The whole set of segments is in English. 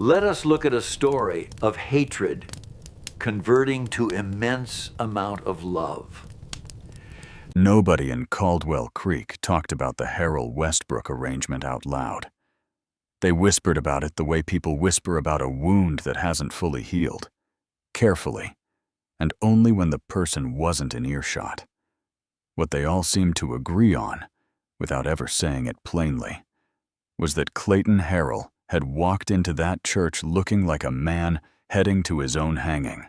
Let us look at a story of hatred converting to immense amount of love. Nobody in Caldwell Creek talked about the Harrell-Westbrook arrangement out loud. They whispered about it the way people whisper about a wound that hasn't fully healed, carefully, and only when the person wasn't in earshot. What they all seemed to agree on, without ever saying it plainly, was that Clayton Harrell had walked into that church looking like a man heading to his own hanging.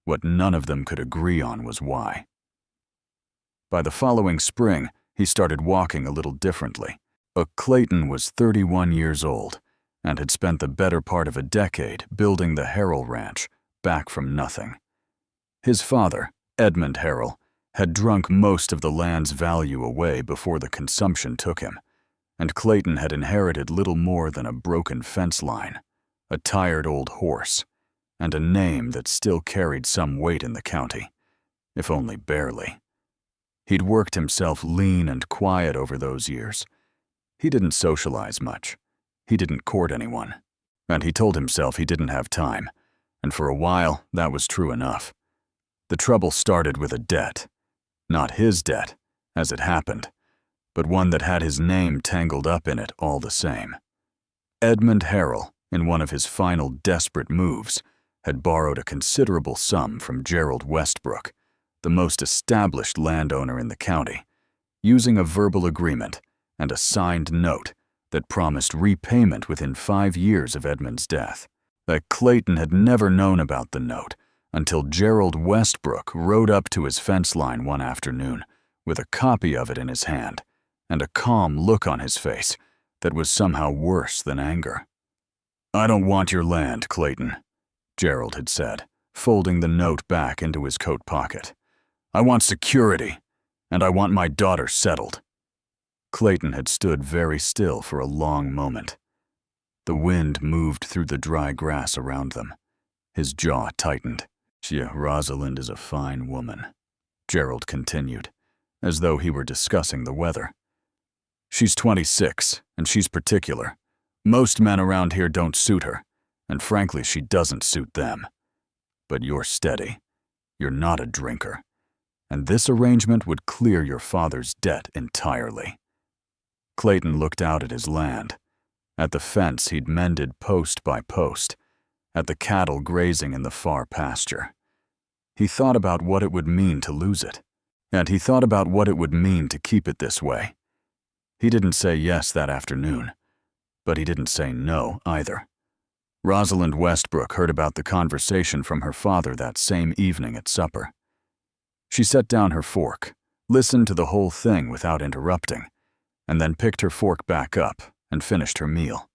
What none of them could agree on was why. By the following spring, he started walking a little differently. Clayton was 31 years old and had spent the better part of a decade building the Harrell Ranch back from nothing. His father, Edmund Harrell, had drunk most of the land's value away before the consumption took him, and Clayton had inherited little more than a broken fence line, a tired old horse, and a name that still carried some weight in the county, if only barely. He'd worked himself lean and quiet over those years. He didn't socialize much. He didn't court anyone. And he told himself he didn't have time, and for a while that was true enough. The trouble started with a debt. Not his debt, as it happened, but one that had his name tangled up in it all the same. Edmund Harrell, in one of his final desperate moves, had borrowed a considerable sum from Gerald Westbrook, the most established landowner in the county, using a verbal agreement and a signed note that promised repayment within 5 years of Edmund's death. That Clayton had never known about the note until Gerald Westbrook rode up to his fence line one afternoon with a copy of it in his hand and a calm look on his face that was somehow worse than anger. "I don't want your land, Clayton," Gerald had said, folding the note back into his coat pocket. "I want security, and I want my daughter settled." Clayton had stood very still for a long moment. The wind moved through the dry grass around them. His jaw tightened. "Rosalind is a fine woman," Gerald continued, as though he were discussing the weather. "She's 26, and she's particular. Most men around here don't suit her, and frankly, she doesn't suit them. But you're steady. You're not a drinker. And this arrangement would clear your father's debt entirely." Clayton looked out at his land, at the fence he'd mended post by post, at the cattle grazing in the far pasture. He thought about what it would mean to lose it, and he thought about what it would mean to keep it this way. He didn't say yes that afternoon, but he didn't say no either. Rosalind Westbrook heard about the conversation from her father that same evening at supper. She set down her fork, listened to the whole thing without interrupting, and then picked her fork back up and finished her meal.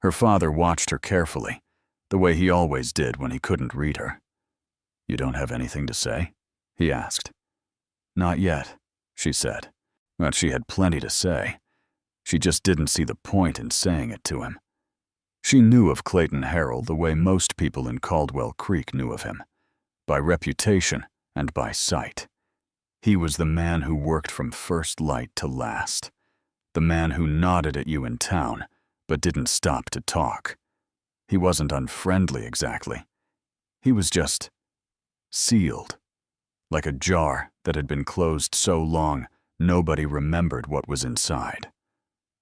Her father watched her carefully, the way he always did when he couldn't read her. "You don't have anything to say?" he asked. "Not yet," she said. But she had plenty to say. She just didn't see the point in saying it to him. She knew of Clayton Harrell the way most people in Caldwell Creek knew of him, by reputation and by sight. He was the man who worked from first light to last, the man who nodded at you in town but didn't stop to talk. He wasn't unfriendly exactly. He was just sealed, like a jar that had been closed so long nobody remembered what was inside.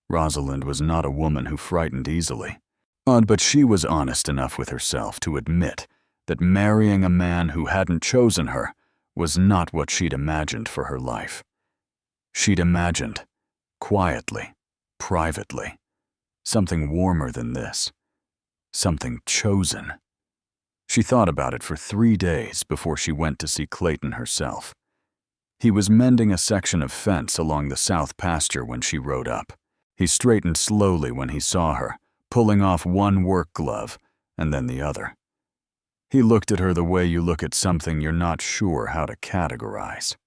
Rosalind was not a woman who frightened easily, but she was honest enough with herself to admit that marrying a man who hadn't chosen her was not what she'd imagined for her life. She'd imagined, quietly, privately, something warmer than this, something chosen. She thought about it for 3 days before she went to see Clayton herself. He was mending a section of fence along the south pasture when she rode up. He straightened slowly when he saw her, pulling off one work glove and then the other. He looked at her the way you look at something you're not sure how to categorize.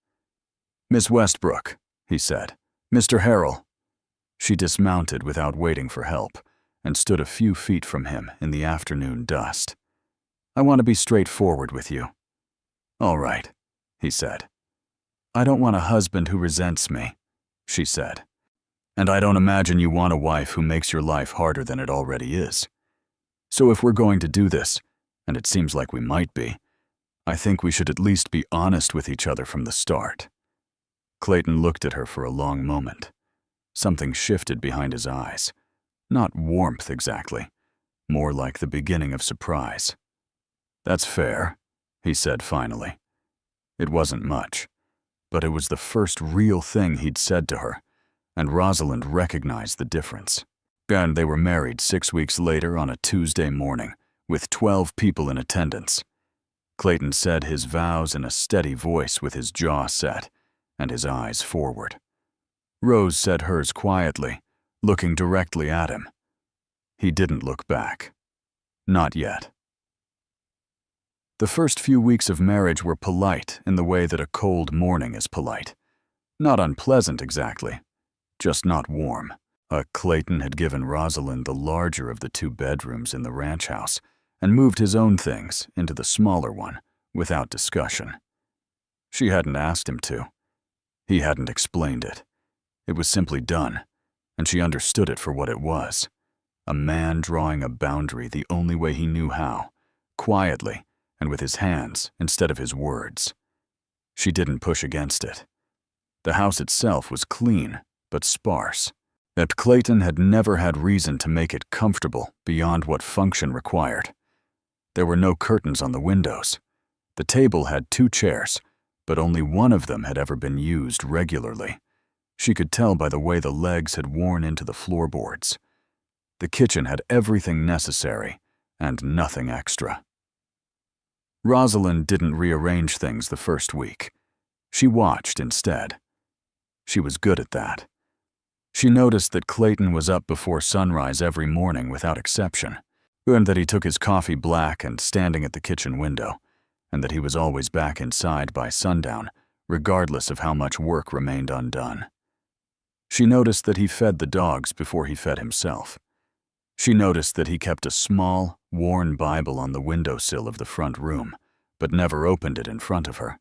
"Miss Westbrook," he said. "Mr. Harrell." She dismounted without waiting for help and stood a few feet from him in the afternoon dust. "I want to be straightforward with you." "All right," he said. "I don't want a husband who resents me," she said. "And I don't imagine you want a wife who makes your life harder than it already is." So if we're going to do this, and it seems like we might be, I think we should at least be honest with each other from the start." Clayton looked at her for a long moment. Something shifted behind his eyes. Not warmth exactly, more like the beginning of surprise. "That's fair," he said finally. It wasn't much, but it was the first real thing he'd said to her, and Rosalind recognized the difference. And they were married 6 weeks later on a Tuesday morning, with 12 people in attendance. Clayton said his vows in a steady voice with his jaw set and his eyes forward. Rose said hers quietly, looking directly at him. He didn't look back. Not yet. The first few weeks of marriage were polite in the way that a cold morning is polite. Not unpleasant exactly, just not warm. Clayton had given Rosalind the larger of the 2 bedrooms in the ranch house and moved his own things into the smaller one without discussion. She hadn't asked him to. He hadn't explained it. It was simply done, and she understood it for what it was. A man drawing a boundary the only way he knew how, quietly and with his hands instead of his words. She didn't push against it. The house itself was clean, but sparse. That Clayton had never had reason to make it comfortable beyond what function required. There were no curtains on the windows. The table had 2 chairs, but only one of them had ever been used regularly. She could tell by the way the legs had worn into the floorboards. The kitchen had everything necessary and nothing extra. Rosalind didn't rearrange things the first week. She watched instead. She was good at that. She noticed that Clayton was up before sunrise every morning without exception, and that he took his coffee black and standing at the kitchen window, and that he was always back inside by sundown, regardless of how much work remained undone. She noticed that he fed the dogs before he fed himself. She noticed that he kept a small, worn Bible on the windowsill of the front room, but never opened it in front of her.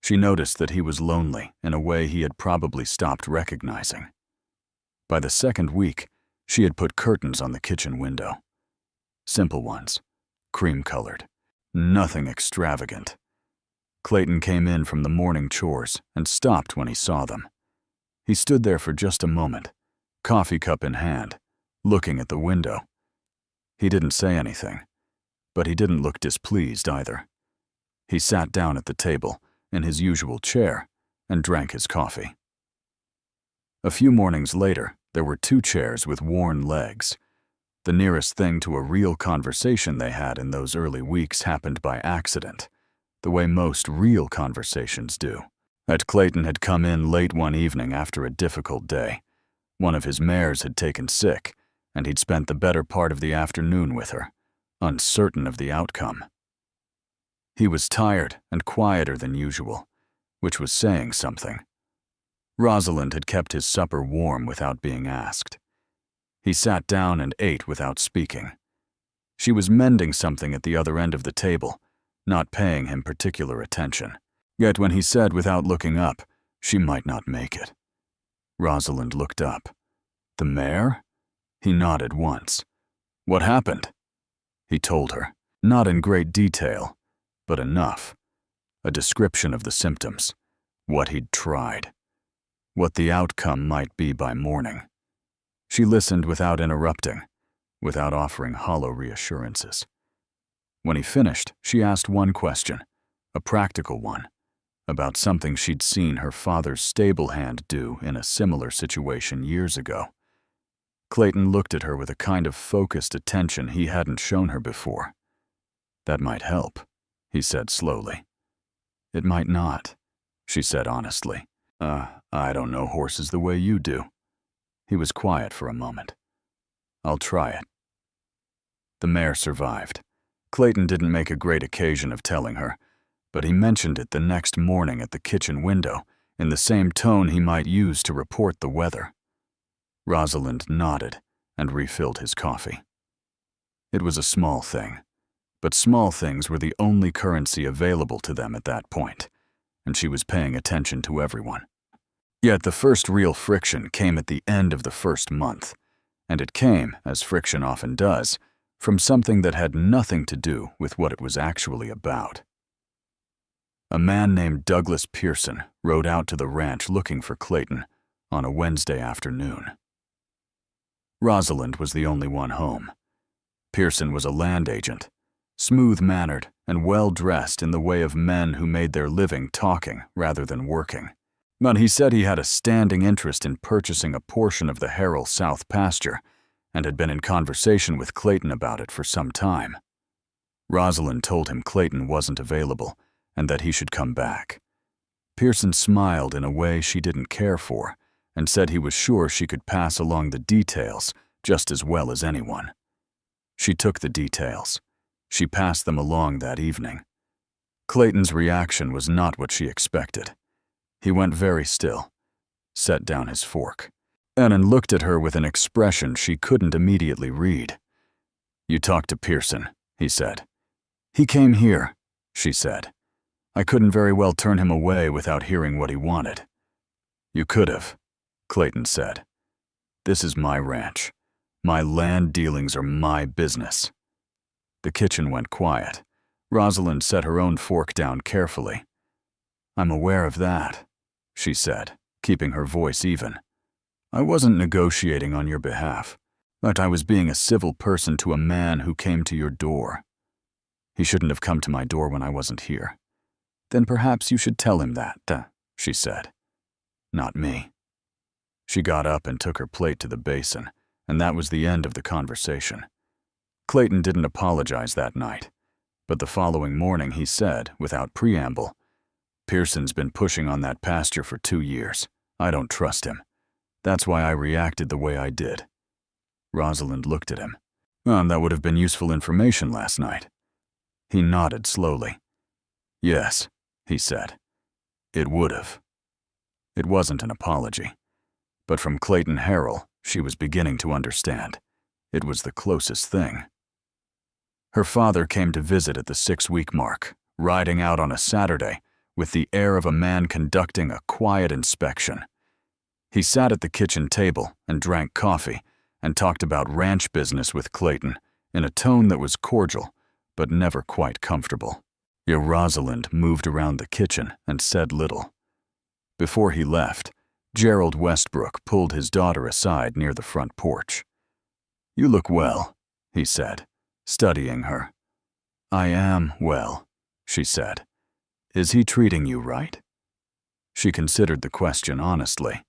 She noticed that he was lonely in a way he had probably stopped recognizing. By the second week, she had put curtains on the kitchen window. Simple ones, cream-colored, nothing extravagant. Clayton came in from the morning chores and stopped when he saw them. He stood there for just a moment, coffee cup in hand, looking at the window. He didn't say anything, but he didn't look displeased either. He sat down at the table, in his usual chair, and drank his coffee. A few mornings later, there were 2 chairs with worn legs. The nearest thing to a real conversation they had in those early weeks happened by accident, the way most real conversations do. Clayton had come in late one evening after a difficult day. One of his mares had taken sick, and he'd spent the better part of the afternoon with her, uncertain of the outcome. He was tired and quieter than usual, which was saying something. Rosalind had kept his supper warm without being asked. He sat down and ate without speaking. She was mending something at the other end of the table, not paying him particular attention. Yet when he said without looking up, she might not make it. Rosalind looked up. "The mare?" He nodded once. "What happened?" He told her, not in great detail, but enough. A description of the symptoms, what he'd tried, what the outcome might be by morning. She listened without interrupting, without offering hollow reassurances. When he finished, she asked one question, a practical one, about something she'd seen her father's stable hand do in a similar situation years ago. Clayton looked at her with a kind of focused attention he hadn't shown her before. "That might help," he said slowly. "It might not," she said honestly. I don't know horses the way you do." He was quiet for a moment. "I'll try it." The mare survived. Clayton didn't make a great occasion of telling her, but he mentioned it the next morning at the kitchen window in the same tone he might use to report the weather. Rosalind nodded and refilled his coffee. It was a small thing, but small things were the only currency available to them at that point, and she was paying attention to everyone. Yet the first real friction came at the end of the first month, and it came, as friction often does, from something that had nothing to do with what it was actually about. A man named Douglas Pearson rode out to the ranch looking for Clayton on a Wednesday afternoon. Rosalind was the only one home. Pearson was a land agent, smooth-mannered and well-dressed in the way of men who made their living talking rather than working. But he said he had a standing interest in purchasing a portion of the Harrell South pasture and had been in conversation with Clayton about it for some time. Rosalind told him Clayton wasn't available and that he should come back. Pearson smiled in a way she didn't care for and said he was sure she could pass along the details just as well as anyone. She took the details. She passed them along that evening. Clayton's reaction was not what she expected. He went very still, set down his fork, and looked at her with an expression she couldn't immediately read. "You talked to Pearson," he said. "He came here," she said. "I couldn't very well turn him away without hearing what he wanted." "You could have," Clayton said. "This is my ranch. My land dealings are my business." The kitchen went quiet. Rosalind set her own fork down carefully. "I'm aware of that," she said, keeping her voice even. "I wasn't negotiating on your behalf, but I was being a civil person to a man who came to your door. He shouldn't have come to my door when I wasn't here." "Then perhaps you should tell him that," she said. "Not me." She got up and took her plate to the basin, and that was the end of the conversation. Clayton didn't apologize that night, but the following morning he said, without preamble, "Pearson's been pushing on that pasture for 2 years. I don't trust him. That's why I reacted the way I did." Rosalind looked at him. "That would have been useful information last night." He nodded slowly. "Yes," he said. "It would have." It wasn't an apology. But from Clayton Harrell, she was beginning to understand. It was the closest thing. Her father came to visit at the 6-week mark, riding out on a Saturday with the air of a man conducting a quiet inspection. He sat at the kitchen table and drank coffee and talked about ranch business with Clayton in a tone that was cordial but never quite comfortable. Rosalind moved around the kitchen and said little. Before he left, Gerald Westbrook pulled his daughter aside near the front porch. "You look well," he said, studying her. "I am well," she said. "Is he treating you right?" She considered the question honestly.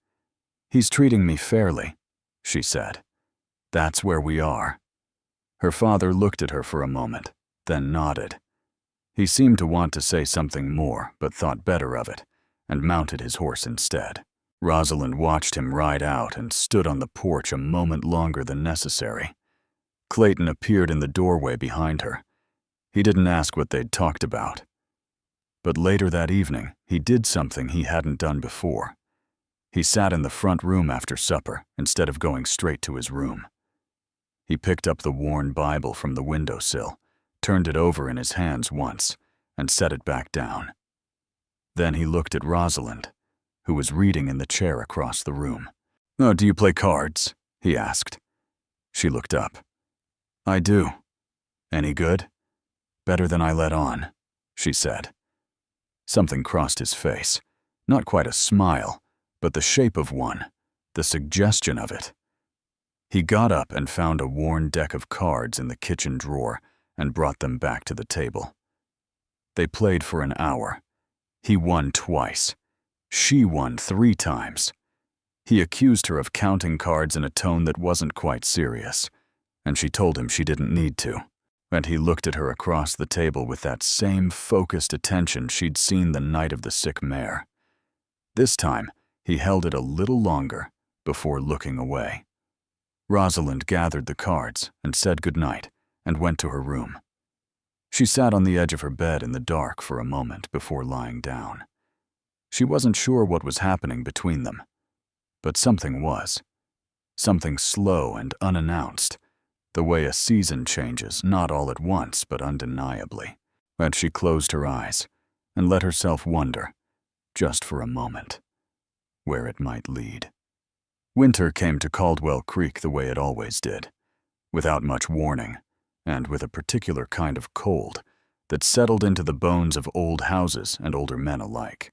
"He's treating me fairly," she said. "That's where we are." Her father looked at her for a moment, then nodded. He seemed to want to say something more, but thought better of it, and mounted his horse instead. Rosalind watched him ride out and stood on the porch a moment longer than necessary. Clayton appeared in the doorway behind her. He didn't ask what they'd talked about. But later that evening, he did something he hadn't done before. He sat in the front room after supper instead of going straight to his room. He picked up the worn Bible from the windowsill, turned it over in his hands once, and set it back down. Then he looked at Rosalind, who was reading in the chair across the room. "Oh, do you play cards?" he asked. She looked up. "I do." "Any good?" "Better than I let on," she said. Something crossed his face. Not quite a smile, but the shape of one, the suggestion of it. He got up and found a worn deck of cards in the kitchen drawer and brought them back to the table. They played for an hour. He won twice. She won 3 times. He accused her of counting cards in a tone that wasn't quite serious, and she told him she didn't need to. And he looked at her across the table with that same focused attention she'd seen the night of the sick mare. This time, he held it a little longer before looking away. Rosalind gathered the cards and said goodnight and went to her room. She sat on the edge of her bed in the dark for a moment before lying down. She wasn't sure what was happening between them, but something was. Something slow and unannounced, the way a season changes, not all at once, but undeniably. And she closed her eyes and let herself wonder, just for a moment, where it might lead. Winter came to Caldwell Creek the way it always did, without much warning, and with a particular kind of cold that settled into the bones of old houses and older men alike.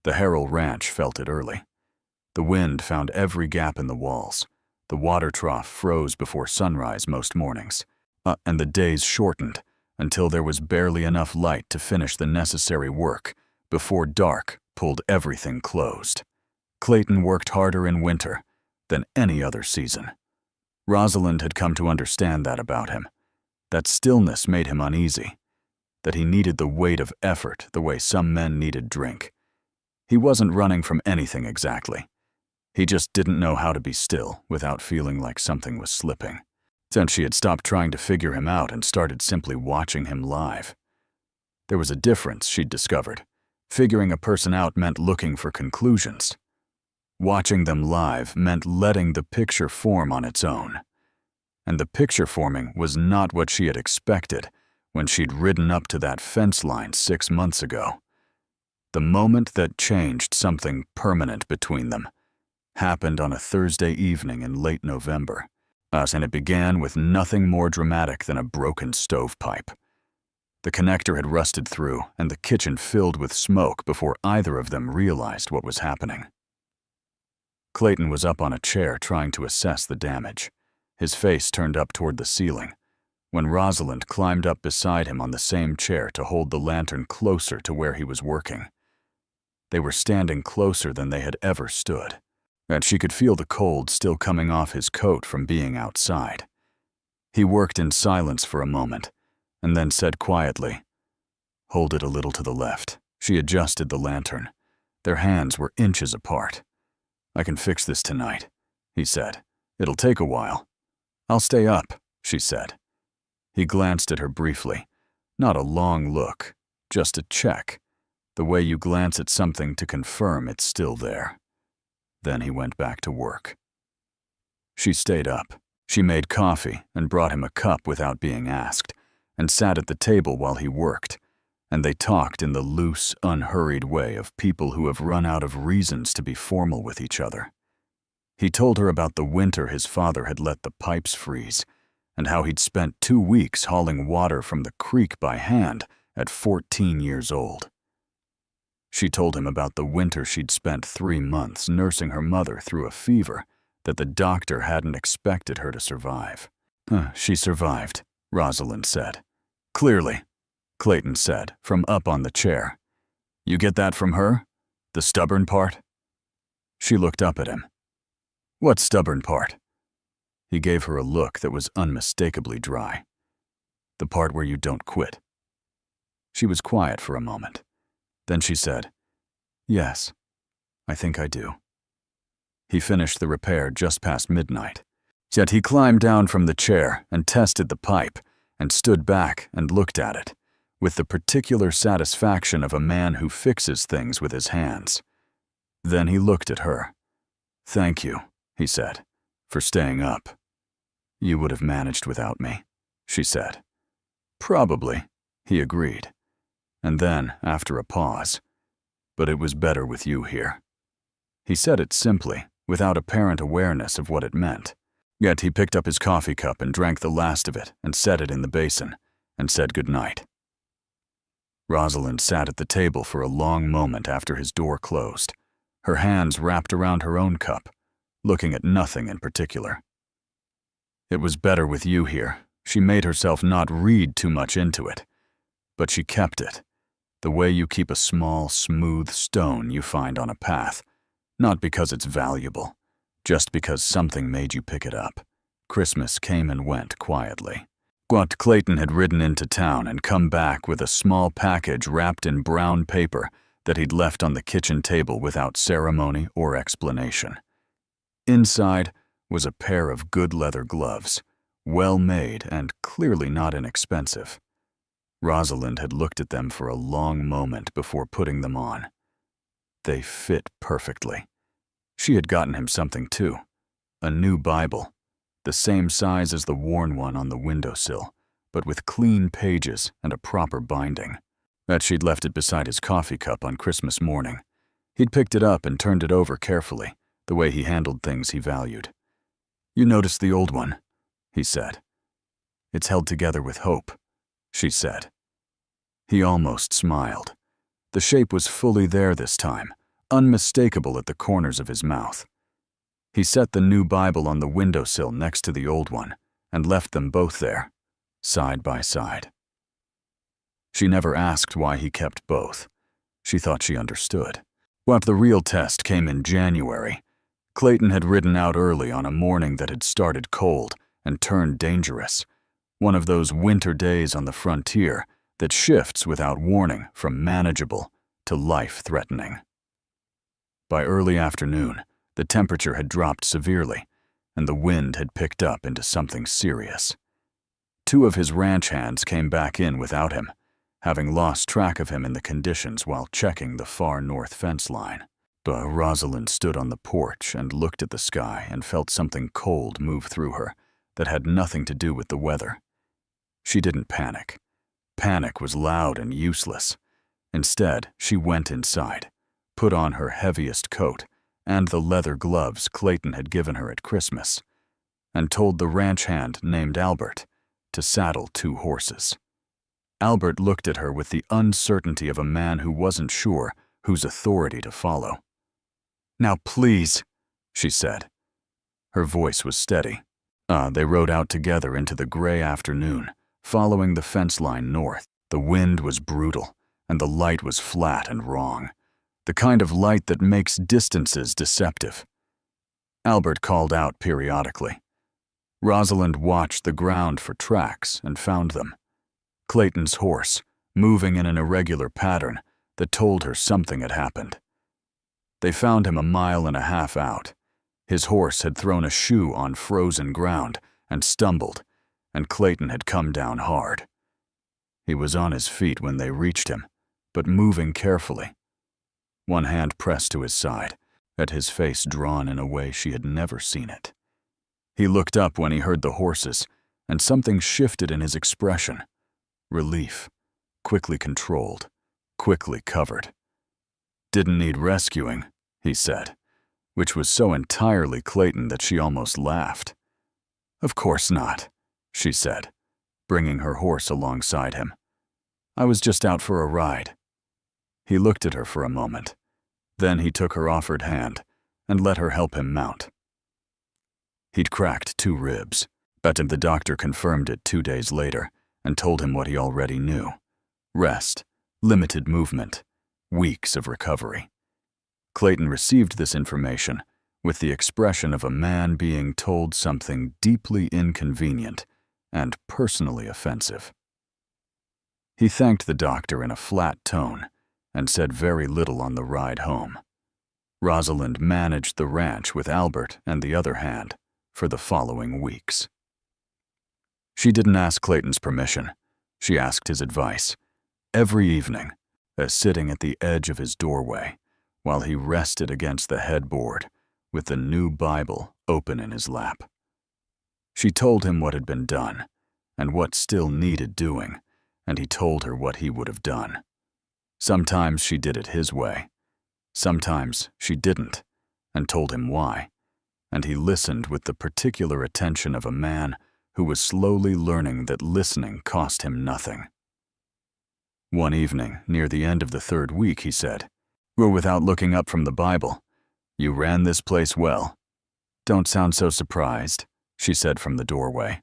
The Harrell Ranch felt it early. The wind found every gap in the walls. The water trough froze before sunrise most mornings, and the days shortened until there was barely enough light to finish the necessary work before dark pulled everything closed. Clayton worked harder in winter than any other season. Rosalind had come to understand that about him. That stillness made him uneasy, that he needed the weight of effort the way some men needed drink. He wasn't running from anything exactly. He just didn't know how to be still without feeling like something was slipping. Since she had stopped trying to figure him out and started simply watching him live. There was a difference, she'd discovered. Figuring a person out meant looking for conclusions. Watching them live meant letting the picture form on its own. And the picture forming was not what she had expected when she'd ridden up to that fence line 6 months ago. The moment that changed something permanent between them happened on a Thursday evening in late November, and it began with nothing more dramatic than a broken stovepipe. The connector had rusted through, and the kitchen filled with smoke before either of them realized what was happening. Clayton was up on a chair trying to assess the damage, his face turned up toward the ceiling, when Rosalind climbed up beside him on the same chair to hold the lantern closer to where he was working. They were standing closer than they had ever stood, and she could feel the cold still coming off his coat from being outside. He worked in silence for a moment, and then said quietly, "Hold it a little to the left." She adjusted the lantern. Their hands were inches apart. "I can fix this tonight," he said. "It'll take a while." "I'll stay up," she said. He glanced at her briefly. Not a long look, just a check, the way you glance at something to confirm it's still there. Then he went back to work. She stayed up. She made coffee and brought him a cup without being asked, and sat at the table while he worked, and they talked in the loose, unhurried way of people who have run out of reasons to be formal with each other. He told her about the winter his father had let the pipes freeze, and how he'd spent 2 weeks hauling water from the creek by hand at 14 years old. She told him about the winter she'd spent 3 months nursing her mother through a fever that the doctor hadn't expected her to survive. She survived, Rosalind said. "Clearly," Clayton said, from up on the chair. "You get that from her? The stubborn part?" She looked up at him. "What stubborn part?" He gave her a look that was unmistakably dry. "The part where you don't quit." She was quiet for a moment. Then she said, "Yes, I think I do." He finished the repair just past midnight. Yet he climbed down from the chair and tested the pipe and stood back and looked at it, with the particular satisfaction of a man who fixes things with his hands. Then he looked at her. "Thank you," he said, "for staying up." "You would have managed without me," she said. "Probably," he agreed. And then, after a pause, "But it was better with you here." He said it simply, without apparent awareness of what it meant. Yet he picked up his coffee cup and drank the last of it and set it in the basin, and said goodnight. Rosalind sat at the table for a long moment after his door closed, her hands wrapped around her own cup, looking at nothing in particular. It was better with you here. She made herself not read too much into it, but she kept it, the way you keep a small, smooth stone you find on a path, not because it's valuable, just because something made you pick it up. Christmas came and went quietly. Clayton had ridden into town and come back with a small package wrapped in brown paper that he'd left on the kitchen table without ceremony or explanation. Inside was a pair of good leather gloves, well made and clearly not inexpensive. Rosalind had looked at them for a long moment before putting them on. They fit perfectly. She had gotten him something too, a new Bible, the same size as the worn one on the windowsill, but with clean pages and a proper binding. That she'd left it beside his coffee cup on Christmas morning. He'd picked it up and turned it over carefully, the way he handled things he valued. "You noticed the old one," he said. It's held together with hope, she said. He almost smiled. The shape was fully there this time, unmistakable at the corners of his mouth. He set the new Bible on the windowsill next to the old one and left them both there, side by side. She never asked why he kept both. She thought she understood. But the real test came in January. Clayton had ridden out early on a morning that had started cold and turned dangerous, one of those winter days on the frontier that shifts without warning from manageable to life-threatening. By early afternoon, the temperature had dropped severely, and the wind had picked up into something serious. 2 of his ranch hands came back in without him, having lost track of him in the conditions while checking the far north fence line. But Rosalind stood on the porch and looked at the sky and felt something cold move through her that had nothing to do with the weather. She didn't panic. Panic was loud and useless. Instead, she went inside, put on her heaviest coat and the leather gloves Clayton had given her at Christmas, and told the ranch hand named Albert to saddle 2 horses. Albert looked at her with the uncertainty of a man who wasn't sure whose authority to follow. "Now please," she said. Her voice was steady. They rode out together into the gray afternoon, following the fence line north. The wind was brutal, and the light was flat and wrong, the kind of light that makes distances deceptive. Albert called out periodically. Rosalind watched the ground for tracks and found them. Clayton's horse, moving in an irregular pattern that told her something had happened. They found him 1.5 miles out. His horse had thrown a shoe on frozen ground and stumbled, and Clayton had come down hard. He was on his feet when they reached him, but moving carefully. One hand pressed to his side, at his face drawn in a way she had never seen it. He looked up when he heard the horses, and something shifted in his expression. Relief, quickly controlled, quickly covered. "Didn't need rescuing," he said, which was so entirely Clayton that she almost laughed. "Of course not," she said, bringing her horse alongside him. "I was just out for a ride." He looked at her for a moment. Then he took her offered hand and let her help him mount. He'd cracked 2 ribs, but the doctor confirmed it 2 days later and told him what he already knew. Rest, limited movement, weeks of recovery. Clayton received this information with the expression of a man being told something deeply inconvenient and personally offensive. He thanked the doctor in a flat tone and said very little on the ride home. Rosalind managed the ranch with Albert and the other hand for the following weeks. She didn't ask Clayton's permission. She asked his advice. Every evening, as sitting at the edge of his doorway, while he rested against the headboard with the new Bible open in his lap. She told him what had been done and what still needed doing, and he told her what he would have done. Sometimes she did it his way. Sometimes she didn't, and told him why, and he listened with the particular attention of a man who was slowly learning that listening cost him nothing. One evening, near the end of the 3rd week, he said, "Well, without looking up from the Bible, you ran this place well." "Don't sound so surprised," she said from the doorway.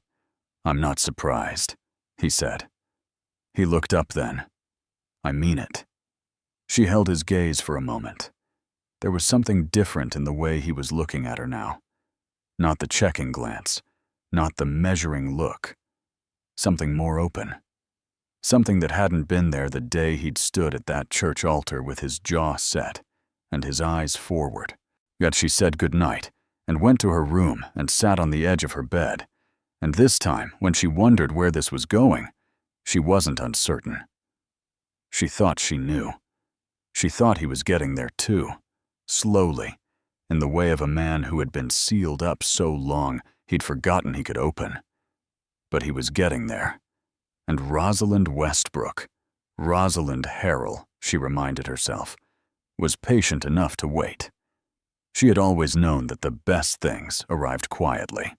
"I'm not surprised," he said. He looked up then. "I mean it." She held his gaze for a moment. There was something different in the way he was looking at her now. Not the checking glance, not the measuring look. Something more open. Something that hadn't been there the day he'd stood at that church altar with his jaw set and his eyes forward. Yet she said goodnight and went to her room and sat on the edge of her bed. And this time, when she wondered where this was going, she wasn't uncertain. She thought she knew. She thought he was getting there too, slowly, in the way of a man who had been sealed up so long he'd forgotten he could open. But he was getting there. And Rosalind Westbrook, Rosalind Harrell, she reminded herself, was patient enough to wait. She had always known that the best things arrived quietly.